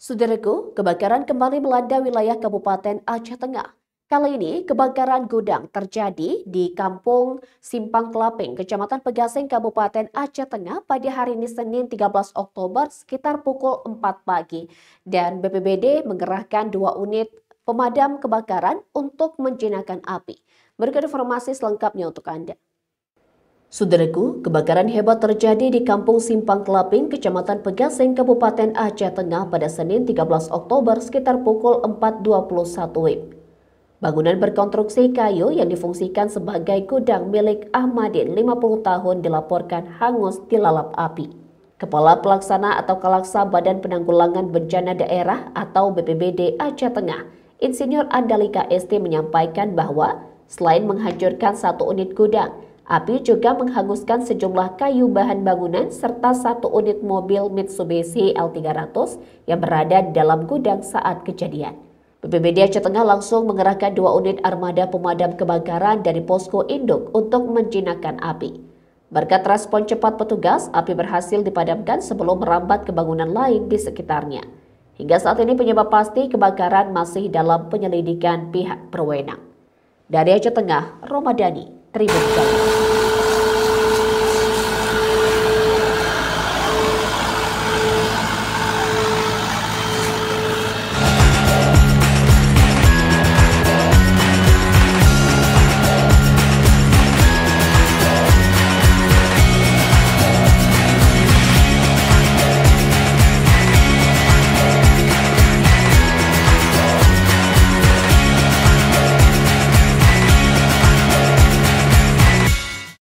Saudaraku, kebakaran kembali melanda wilayah Kabupaten Aceh Tengah. Kali ini, kebakaran gudang terjadi di Kampung Simpang Kelaping, Kecamatan Pegasing, Kabupaten Aceh Tengah pada hari ini Senin 13 Oktober sekitar pukul 4 pagi. Dan BPBD mengerahkan 2 unit pemadam kebakaran untuk menjinakkan api. Berikut informasi selengkapnya untuk Anda. Saudaraku, kebakaran hebat terjadi di Kampung Simpang Kelaping, Kecamatan Pegasing, Kabupaten Aceh Tengah pada Senin 13 Oktober sekitar pukul 4.21 WIB. Bangunan berkonstruksi kayu yang difungsikan sebagai gudang milik Ahmadin 50 tahun dilaporkan hangus dilalap api. Kepala Pelaksana atau Kalaksa Badan Penanggulangan Bencana Daerah atau BPBD Aceh Tengah, Insinyur Andalika ST menyampaikan bahwa selain menghancurkan 1 unit gudang, api juga menghanguskan sejumlah kayu bahan bangunan serta 1 unit mobil Mitsubishi L300 yang berada di dalam gudang saat kejadian. BPBD Aceh Tengah langsung mengerahkan 2 unit armada pemadam kebakaran dari posko induk untuk menjinakkan api. Berkat respon cepat petugas, api berhasil dipadamkan sebelum merambat ke bangunan lain di sekitarnya. Hingga saat ini penyebab pasti kebakaran masih dalam penyelidikan pihak berwenang. Dari Aceh Tengah, Romadani, Tribun Jawa.